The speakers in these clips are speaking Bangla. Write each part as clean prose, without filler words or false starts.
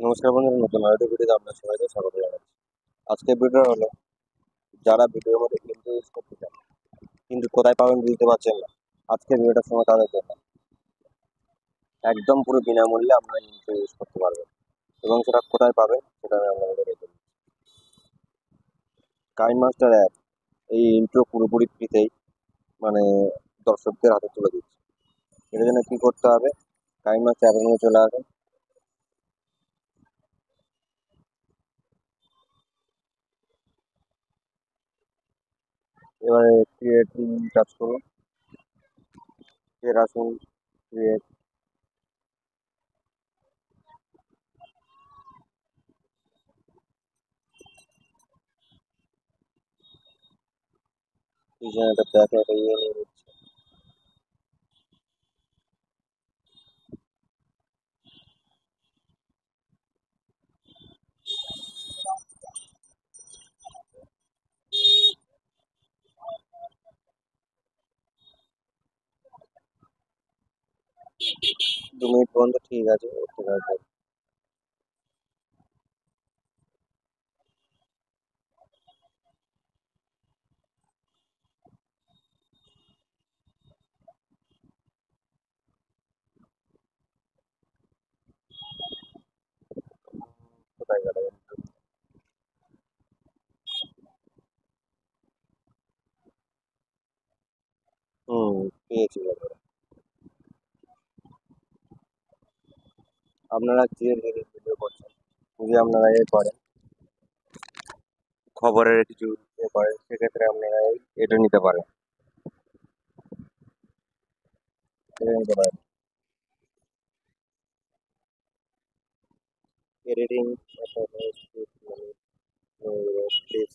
নমস্কার বন্ধুরা, নতুন আরেকটি ভিডিওতে আপনার সবাইকে স্বাগত জানাচ্ছি। আজকের ভিডিও হলো, যারা ভিডিওর মধ্যে ইন্ট্রো ইউজ করতে চান কিন্তু কোথায় পাবেন বুঝতে পারছেন না, আজকের ভিডিওটার সময় তাদের জন্য একদম পুরো বিনামূল্যে আপনারা ইন্ট্রো ইউজ করতে পারবেন। এবং সেটা কোথায় পাবেন সেটা আমি আপনাদের বলে দিই। কাইনমাস্টার অ্যাপ এই ইন্ট্রো পুরোপুরি ফ্রিতেই, মানে দর্শকদের হাতে তুলে দিচ্ছে। এটার জন্য কি করতে হবে, কাইনমাস্টার অ্যাপের মধ্যে চলে আসবেন। এবারে ক্রিয়েট টাচ করুন, ফের আসুন ক্রিয়েট। পিছনে একটা ব্যাকে একটা ইয়ে নিয়ে নিচ্ছে। দু মিনিট পর্যন্ত ঠিক আছে, ঠিক আছে। কোথায় গেল? হুম, পেয়েছি ব্যাপারে। আপনারা যে রিলেটেড ভিডিও করছেন, যদি আপনারা এ করেন, খবরের কিছু এ করেন, সেক্ষেত্রে আপনারা এটা নিতে পারেন, এটা নিতে পারেন। এডিটিং, প্লিজ,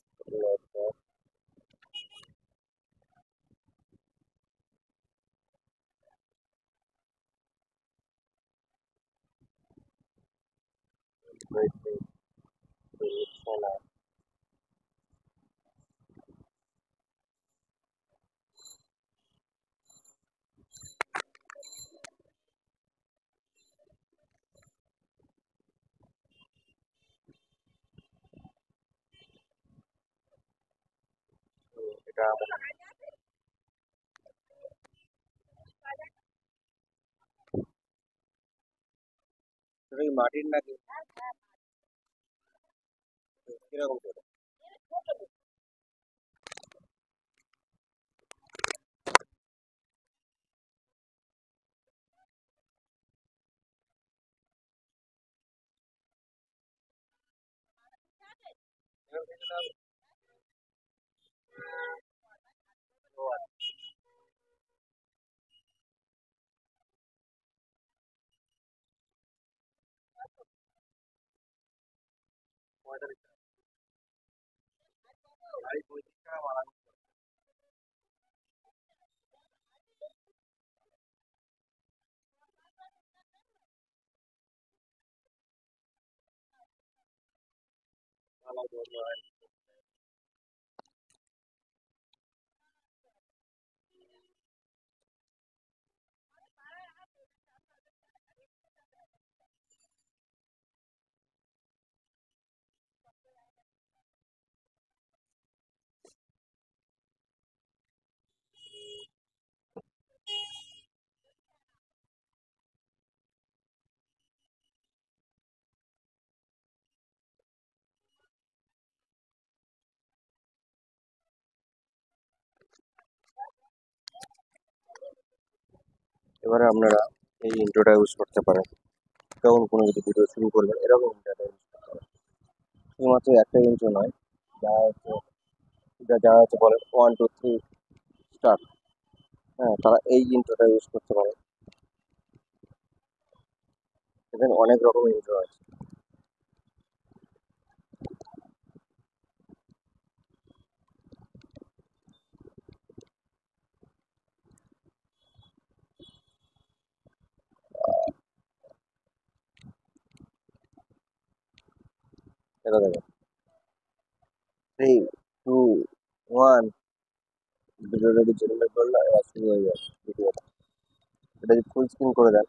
এটা এটা কি মাটির নাকি কিরকম করে? এবারে আপনারা এই ইন্ট্রোটা ইউজ করতে পারেন, তখন কোনো যদি ভিডিও শুরু করবেন এরকম ইন্ট্রোটা ইউজ করতে পারেন। শুধুমাত্র একটা ইন্ট্রো নয়, যা হচ্ছে, যা হচ্ছে বলে 1 2 3 স্টার্ট, হ্যাঁ, তারা এই ইন্ট্রোটা ইউজ করতে পারে। এখানে অনেক রকম ইন্ট্রো আছে। এটা দেখেন, 3 2 1, ভিডিওটা যদি জেনারেট করলে এবার শুরু হয়ে যাবে ভিডিওটা। এটা যদি ফুল স্ক্রিন করে দেন,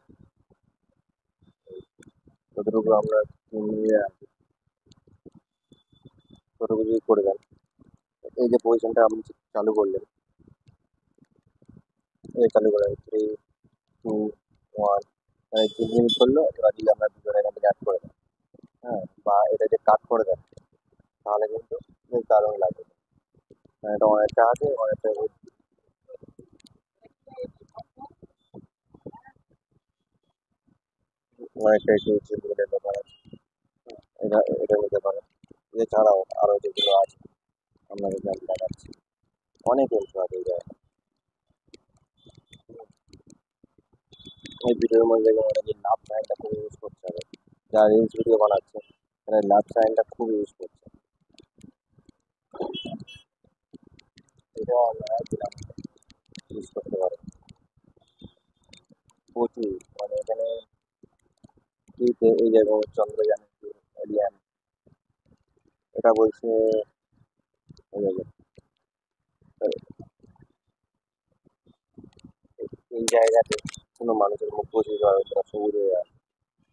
ততটুকু আমরা নিয়ে আসি, ততটুকু যদি করে দেন। এই যে পজিশনটা আপনি চালু করলেন, এই চালু করেন 3, 2, 1, 3 মিনিট করলো। এবার যদি আমরা ভিডিওটা এখান থেকে অ্যাড করে দেন, হ্যাঁ, বা এটা যে কাট করে দেন, তাহলে কিন্তু বেশ দারুণ লাগবে। এটা অনেকটা আছে, অনেকটা একটু নিতে পারেন। এটা এটা নিতে পারেন। এছাড়াও আরো যেগুলো আছে আপনাদের আমি দেখাচ্ছি, অনেক ইন্ট্রো আছে এই জায়গায়। এই ভিডিওর মধ্যে দেখবেন অনেকে লাভ সাইনটা খুব ইউজ করছে হবে, যারা রিলস ভিডিও বানাচ্ছে তারা লাভ সাইনটা খুব ইউজ করছে। এটাও আপনারা দিলাম ইউজ করতে পারেন প্রচুর। মানে এখানে এই যেমন চন্দ্রযান এলিয়ান, এটা বলছে এই যে, এই জায়গাতে কোনো মানুষের মুখ বসিয়ে দেওয়া হবে না, সবুজ হয়ে যাবে,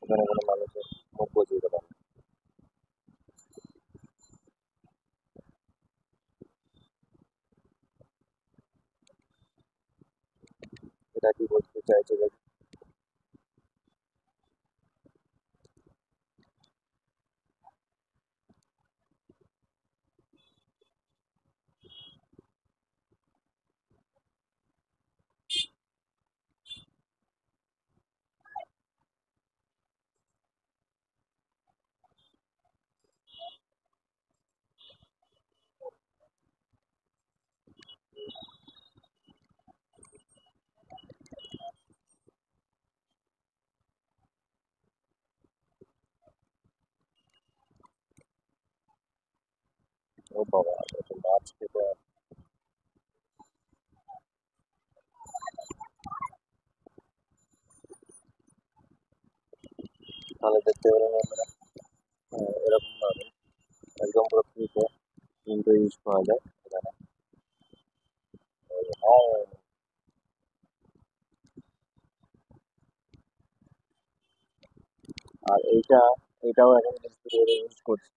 ওখানে কোনো মানুষের মুখ বসিয়ে দেওয়া হবে না। এটা কি বলতে চাইছে যে ও বাবা, এটা মাছ খেতে তাহলে দেখতে পেলেন আমরা, এরকম ভাবে একদম পুরো ফ্রিতে কিন্তু ইউজ করা যায় এখানে। হ্যাঁ, আর এটাও এখন ইউজ করছে,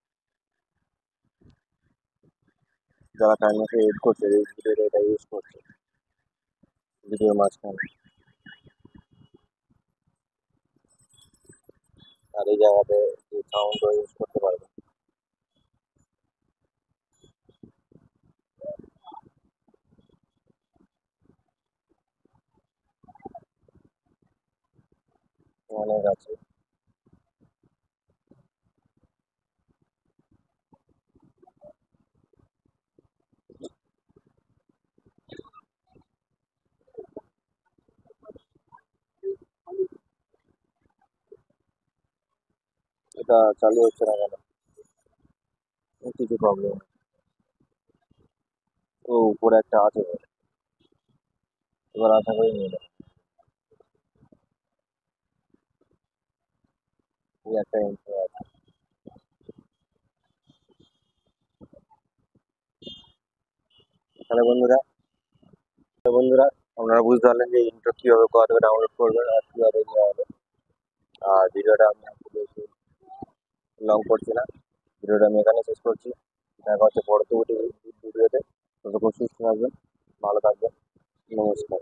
যারা কাইন্ডলি এড করছে রিলস ভিডিওতে এটা ইউজ করছে ভিডিওর মাঝখানে। আর এই জায়গাতে সাউন্ডও ইউজ করতে পারবে। অনেক আছে। এটা চালু হচ্ছে না কেন? কিছু প্রবলেম, ও উপরে একটা আছে, এবার আশা করি নিয়ে নেবে। এই একটা ইন্ট্রো আছে। তাহলে বন্ধুরা আপনারা বুঝতে পারলেন যে ইন্ট্রো কীভাবে ডাউনলোড করবেন আর কীভাবে নেওয়া হবে। আর ভিডিওটা আমি খুব বেশি লং করছি না, ভিডিওটা আমি এখানে শেষ করছি। দেখা হচ্ছে পরবর্তী ভিডিওতে। ততক্ষণ সুস্থ থাকবেন, ভালো থাকবেন, নমস্কার।